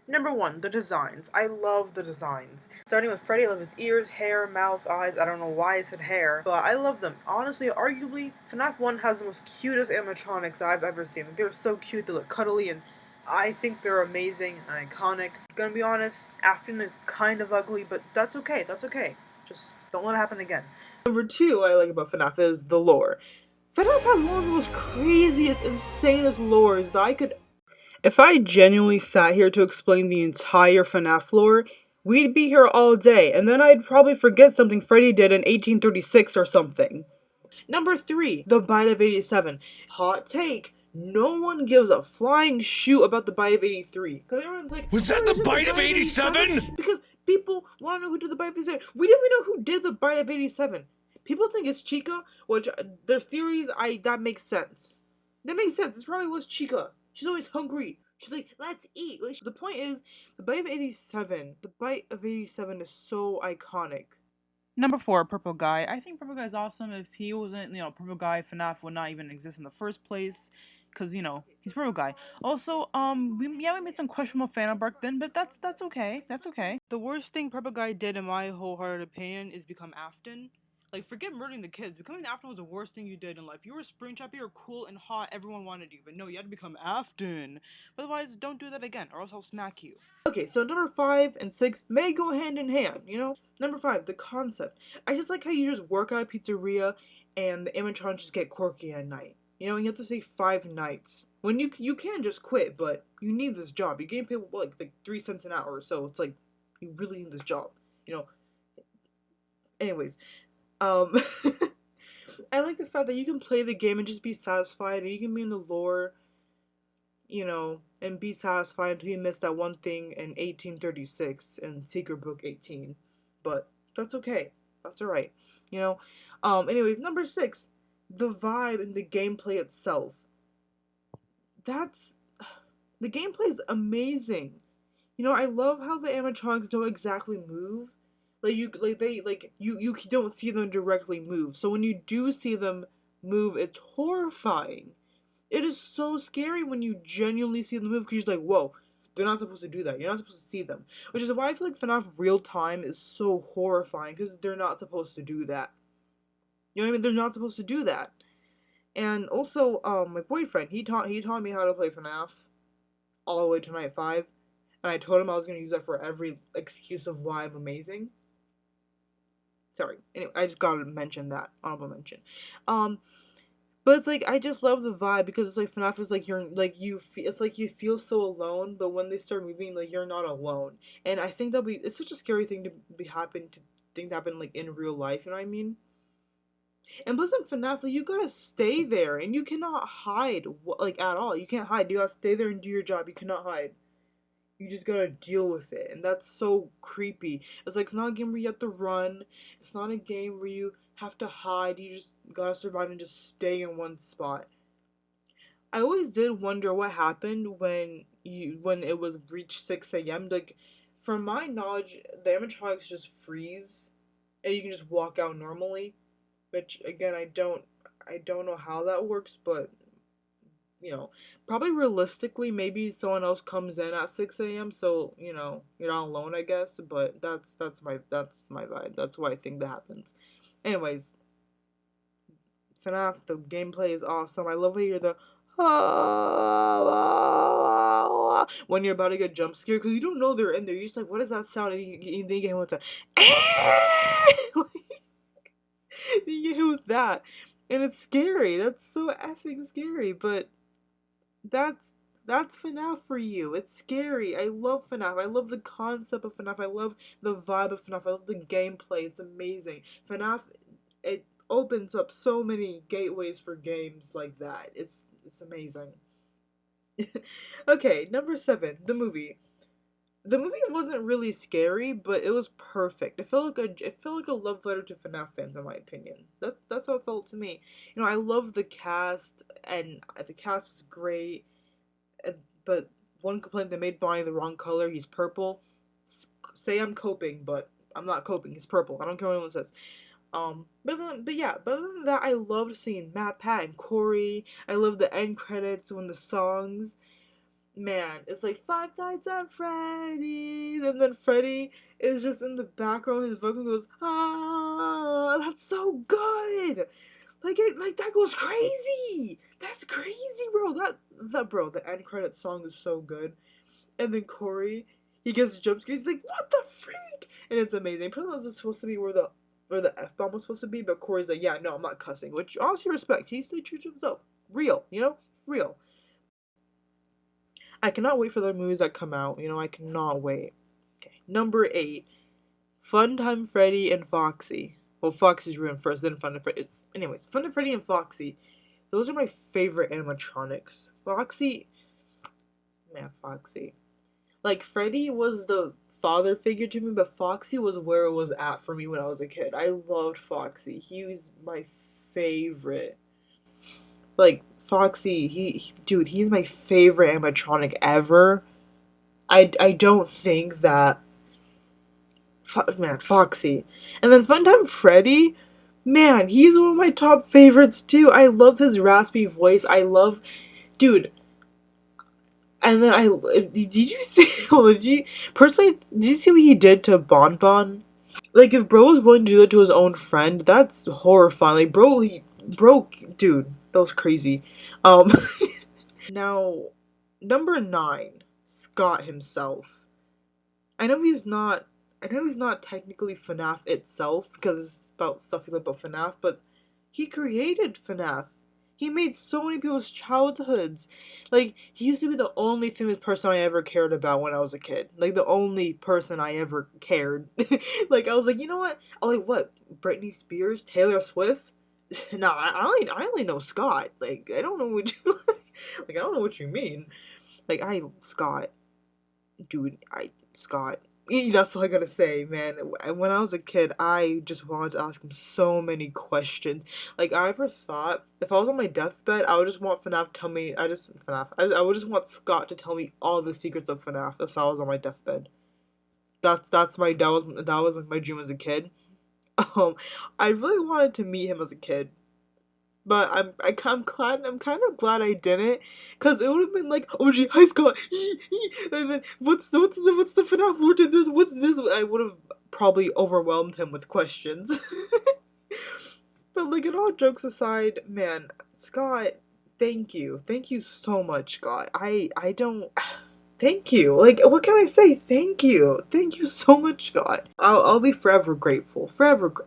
Number one, the designs. I love the designs. Starting with Freddy, I love his ears, hair, mouth, eyes. I don't know why I said hair, but I love them. Honestly, arguably, FNAF 1 has the most cutest animatronics I've ever seen. They're so cute, they look cuddly, and I think they're amazing and iconic. Gonna be honest, Afton is kind of ugly, but that's okay, that's okay. Just don't let it happen again. Number two I like about FNAF is the lore. FNAF has one of the most craziest, insanest lores that I could. If I genuinely sat here to explain the entire FNAF lore, we'd be here all day, and then I'd probably forget something Freddy did in 1836 or something. Number three, the Bite of 87. Hot take. No one gives a flying shoot about the Bite of 83. Because everyone's like, was that the Bite of 87? Because people want to know who did the Bite of 87. We didn't even know who did the Bite of 87. People think it's Chica, which their theories, that makes sense. That makes sense. It probably was Chica. She's always hungry. She's like, let's eat. Like, the point is, the Bite of 87. The Bite of 87 is so iconic. Number four, Purple Guy. I think Purple Guy is awesome. If he wasn't, Purple Guy, FNAF would not even exist in the first place. Cause he's Purple Guy. Also, we made some questionable fan art back then, but that's okay. That's okay. The worst thing Purple Guy did, in my wholehearted opinion, is become Afton. Like, forget murdering the kids. Becoming Afton was the worst thing you did in life. You were Springtrap, you were cool and hot, everyone wanted you. But no, you had to become Afton. But otherwise, don't do that again, or else I'll smack you. Okay, so number 5 and 6 may go hand in hand, Number 5, the concept. I just like how you just work at a pizzeria and the animatronics just get quirky at night. You have to say 5 nights. When you can just quit, but you need this job. You're getting paid like 3 cents an hour, so it's like you really need this job. Anyways, I like the fact that you can play the game and just be satisfied, and you can be in the lore, and be satisfied until you miss that one thing in 1836 in Secret Book 18. But that's okay. That's alright. Anyways, number 6, the vibe and the gameplay itself. The gameplay is amazing. I love how the animatronics don't exactly move. You don't see them directly move. So when you do see them move, it's horrifying. It is so scary when you genuinely see them move, because you're like, whoa, they're not supposed to do that. You're not supposed to see them. Which is why I feel like FNAF Real Time is so horrifying, because they're not supposed to do that. You know what I mean? They're not supposed to do that. And also, my boyfriend, he taught me how to play FNAF all the way to night 5. And I told him I was going to use that for every excuse of why I'm amazing. Sorry. Anyway, I just gotta mention that. Honorable mention. But it's like, I just love the vibe, because it's like FNAF is like, it's like you feel so alone, but when they start moving, like, you're not alone. And I think it's such a scary thing to think happen like in real life, you know what I mean? And plus in FNAF, like, you gotta stay there, and you cannot hide, like, at all. You can't hide. You gotta stay there and do your job. You cannot hide. You just gotta deal with it, and that's so creepy. It's like, it's not a game where you have to run. It's not a game where you have to hide. You just gotta survive and just stay in one spot. I always did wonder what happened when it was reached 6 a.m. Like, from my knowledge, the animatronics just freeze, and you can just walk out normally. Which, again, I don't know how that works, but probably realistically, maybe someone else comes in at 6 a.m. So, you're not alone, I guess. But that's my vibe. That's why I think that happens. Anyways, FNAF, the gameplay is awesome. I love how you're the when you're about to get jump scared, because you don't know they're in there. You're just like, what is that sound? And you get hit with the you get hit with that, and it's scary. That's so effing scary, but that's FNAF for you. It's scary. I love FNAF. I love the concept of FNAF. I love the vibe of FNAF. I love the gameplay. It's amazing. FNAF, it opens up so many gateways for games like that. It's amazing. Okay, number 7, the movie. The movie wasn't really scary, but it was perfect. It felt like a love letter to FNAF fans, in my opinion. That's how it felt to me. I love the cast, and the cast is great. But one complaint, they made Bonnie the wrong color. He's purple. Say I'm coping, but I'm not coping. He's purple. I don't care what anyone says. But other than that, I loved seeing Matt, Pat, and Corey. I loved the end credits when the songs. man, it's like Five Nights at Freddy's, and then Freddy is just in the background. His vocal goes, ah, that's so good. Like that goes crazy. That's crazy, bro. Bro, the end credit song is so good. And then Corey, he gets jump scared. He's like, "What the freak?" And it's amazing. Probably was supposed to be where the f bomb was supposed to be, but Corey's like, "Yeah, no, I'm not cussing," which honestly respect. He's the true to himself, real, real. I cannot wait for the movies that come out. I cannot wait. Okay, number 8, Funtime Freddy and Foxy. Well, Foxy's ruined first, then Fun Freddy. Anyways, Fun Freddy and Foxy. Those are my favorite animatronics. Foxy, man, Foxy. Like Freddy was the father figure to me, but Foxy was where it was at for me when I was a kid. I loved Foxy. He was my favorite. Like Foxy, dude, he's my favorite animatronic ever. I don't think that man, Foxy. And then Funtime Freddy, man, he's one of my top favorites too. I love his raspy voice. I love dude, and then did you see did you personally did you see what he did to Bon Bon? Like if bro was willing to do that to his own friend, that's horrifying. Like bro he broke dude, that was crazy. Um now number 9, Scott himself. I know he's not technically FNAF itself because it's about stuff he loved about FNAF, but he created FNAF. He made so many people's childhoods. Like, he used to be the only famous person I ever cared about when I was a kid. Like, the only person I ever cared. Like, I was like, you know what? I like, what? Britney Spears? Taylor Swift? Nah, I only know Scott. Like, I don't know what you... like, I don't know what you mean. Like, Scott. Dude, Scott. That's all I gotta say, man. When I was a kid, I just wanted to ask him so many questions. Like, I ever thought if I was on my deathbed, I would just want FNAF to tell me. I would just want Scott to tell me all the secrets of FNAF if I was on my deathbed. That was my dream as a kid. Um, I really wanted to meet him as a kid, but I'm kind of glad I didn't, cause it would have been like, oh gee, hi Scott, and then what's the FNAF lore to this? What's this? I would have probably overwhelmed him with questions. But like, all jokes aside, man, Scott, thank you so much, Scott. I don't. Thank you. Like, what can I say? Thank you so much, Scott. I'll be forever grateful.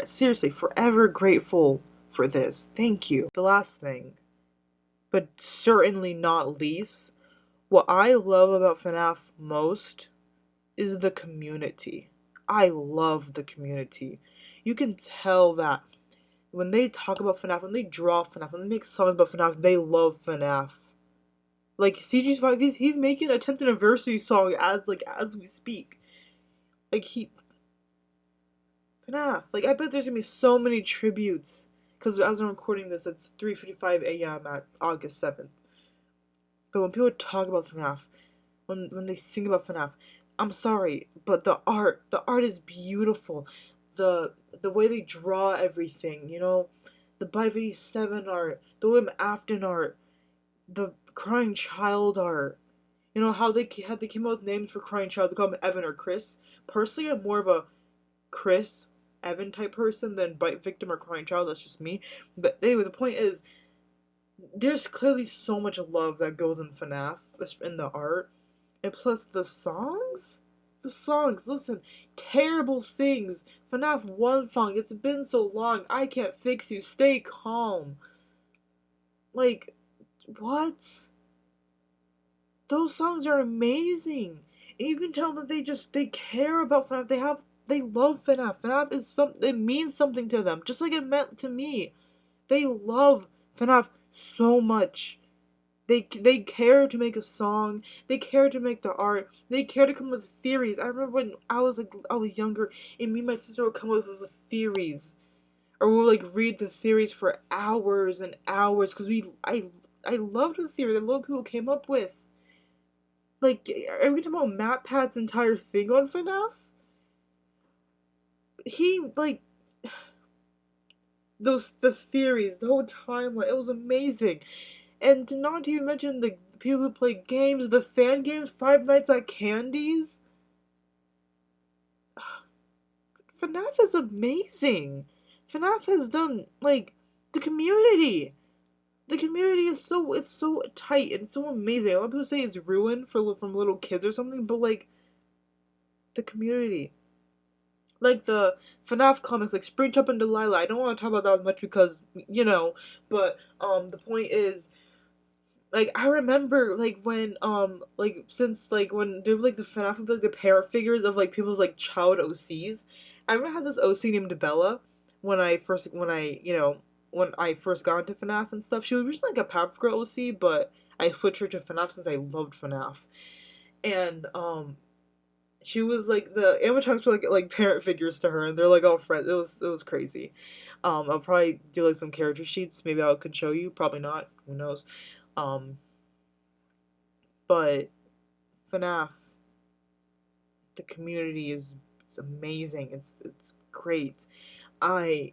Seriously, forever grateful for this. Thank you. The last thing, but certainly not least, what I love about FNAF most is the community. I love the community. You can tell that when they talk about FNAF, when they draw FNAF, when they make songs about FNAF, they love FNAF. Like CG5, he's making a 10th anniversary song as we speak. Like FNAF. Like I bet there's gonna be so many tributes. Because as I'm recording this, it's 3:55 a.m. at August 7th. But when people talk about FNAF, when they sing about FNAF, I'm sorry, but the art is beautiful. The way they draw everything, the Bive 87 art, the Wim Afton art, the Crying Child art. How they came up with names for Crying Child. They call him Evan or Chris. Personally, I'm more of a Chris Evan type person than Bite Victim or Crying Child. That's just me. But anyway, the point is, there's clearly so much love that goes in FNAF in the art, and plus the songs. The songs, listen, terrible things. FNAF 1 song, it's been so long, I can't fix you, stay calm. Like, what? Those songs are amazing. And you can tell that they care about FNAF. They love FNAF. FNAF is it means something to them, just like it meant to me. They love FNAF so much. They care to make a song. They care to make the art. They care to come up with theories. I remember when I was younger, and me and my sister would come up with theories, or we would read the theories for hours and hours because I loved the theory that little people came up with. Like, are we talking about MatPat's entire thing on FNAF? He, the theories, the whole timeline, it was amazing. And to not even mention people who play games, the fan games, Five Nights at Candy's. FNAF is amazing. FNAF has done like the community. The community is so tight and so amazing. A lot of people say it's ruined from little kids or something, but like the community, like the FNAF comics, like Springtrap and Delilah. I don't want to talk about that much because but the point is, like I remember like when like since like when they were like the FNAF like the parent figures of like people's like child OCs. I remember I had this OC named Bella when I first got into FNAF and stuff. She was originally like a Powerpuff Girl OC, but I switched her to FNAF since I loved FNAF. And she was like the animatronics were like parent figures to her, and they're like all friends. It was crazy. I'll probably do like some character sheets. Maybe I could show you. Probably not. Who knows? Um, but FNAF, the community is amazing. It's great. I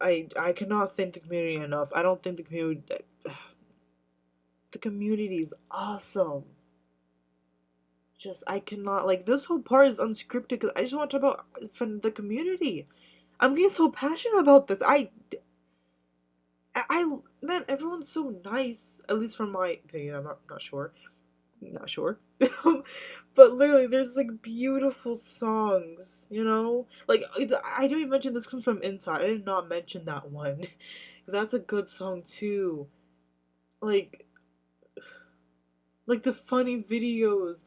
I cannot thank the community enough. I don't think the community is awesome. Just I cannot like this whole part is unscripted because I just want to talk about the community. I'm getting so passionate about this. Man, everyone's so nice. At least from my opinion, I'm not sure. Not sure. But literally, there's like beautiful songs. Like I didn't even mention this comes from Inside. I did not mention that one. That's a good song too. Like like the funny videos.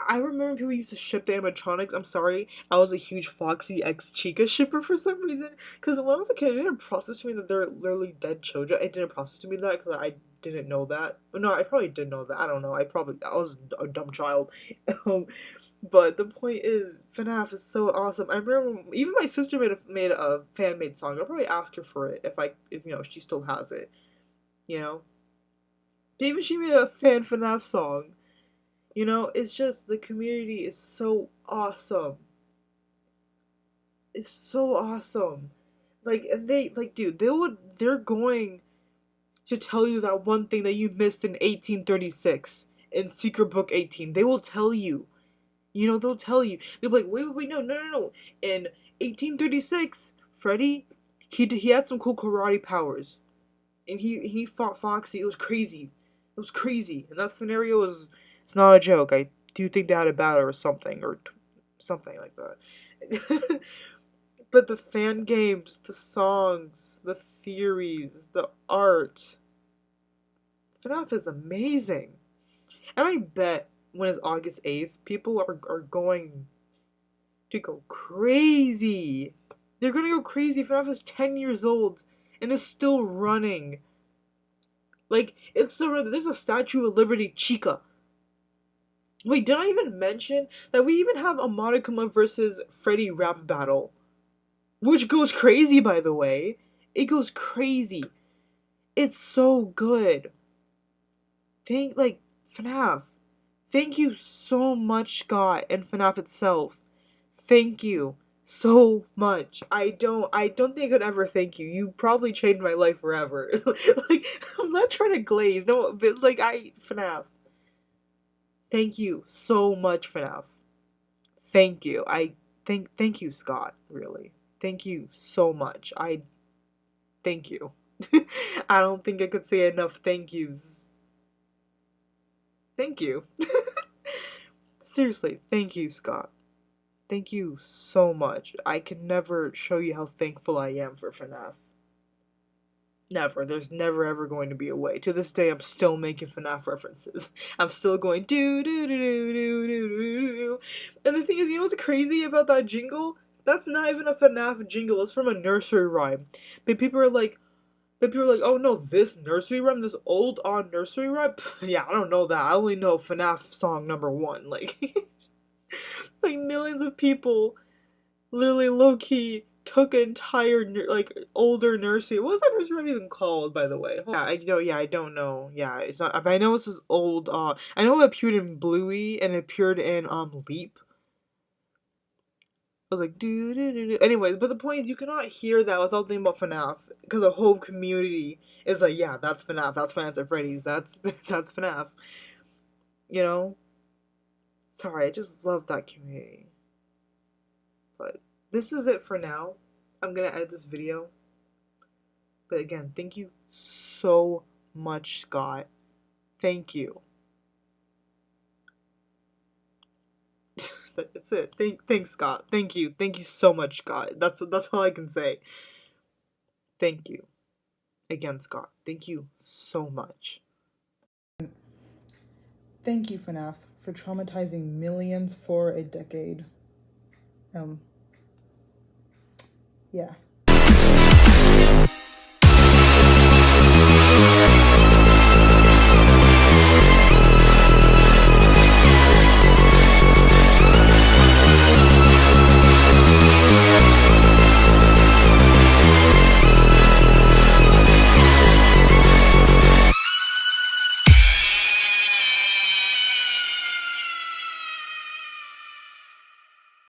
I remember people used to ship the animatronics. I'm sorry, I was a huge Foxy X Chica shipper for some reason. Because when I was a kid, it didn't process to me that they're literally dead children. It didn't process to me that because I didn't know that. No, I probably did know that. I don't know. I was a dumb child. Um, but the point is, FNAF is so awesome. I remember even my sister made a fan made song. I'll probably ask her for it if she still has it. You know, maybe she made a fan FNAF song. It's just the community is so awesome. It's so awesome. Like, and dude, they're going to tell you that one thing that you missed in 1836 in Secret Book 18. They will tell you. They'll tell you. They'll be like, wait, no, no, no, no. In 1836, Freddy, he had some cool karate powers, and he fought Foxy. It was crazy. It was crazy, and that scenario is it's not a joke. I do think they had a battle or something something like that. But the fan games, the songs, the theories, the art, FNAF is amazing. And I bet when it's August 8th, people are going to go crazy. They're gonna go crazy. FNAF is 10 years old and is still running. Like, it's so running. There's a Statue of Liberty Chica. Wait, did I even mention that we even have a Monokuma versus Freddy rap battle? Which goes crazy, by the way. It goes crazy. It's so good. FNAF. Thank you so much, Scott, and FNAF itself. Thank you so much. I don't think I could ever thank you. You probably changed my life forever. Like, I'm not trying to glaze. No, but FNAF. Thank you so much, FNAF. Thank you. Thank you, Scott, really. Thank you so much. I thank you. I don't think I could say enough thank yous. Thank you. Seriously, thank you, Scott. Thank you so much. I can never show you how thankful I am for FNAF. Never. There's never ever going to be a way. To this day, I'm still making FNAF references. I'm still going do do do do do do do do. And the thing is, what's crazy about that jingle? That's not even a FNAF jingle. It's from a nursery rhyme. But people are like, oh no, this nursery rhyme, this old on nursery rhyme. Yeah, I don't know that. I only know FNAF song number one. Like, like millions of people literally low key took an entire older nursery. What was that nursery rhyme even called, by the way? Yeah, I don't. Yeah, I don't know. Yeah, it's not. But I know it's this old. I know it appeared in Bluey and it appeared in Leap. I was like, do do do do. Anyways, but the point is, you cannot hear that without thinking about FNAF, because the whole community is like, yeah, that's FNAF, that's Five Nights at Freddy's, that's that's FNAF. You know, sorry, I just love that community. But this is it for now. I'm gonna edit this video. But again, thank you so much, Scott. Thank you. That's it. Thanks, Scott. Thank you. Thank you so much, Scott. That's all I can say. Thank you. Again, Scott. Thank you so much. Thank you, FNAF, for traumatizing millions for a decade. Yeah.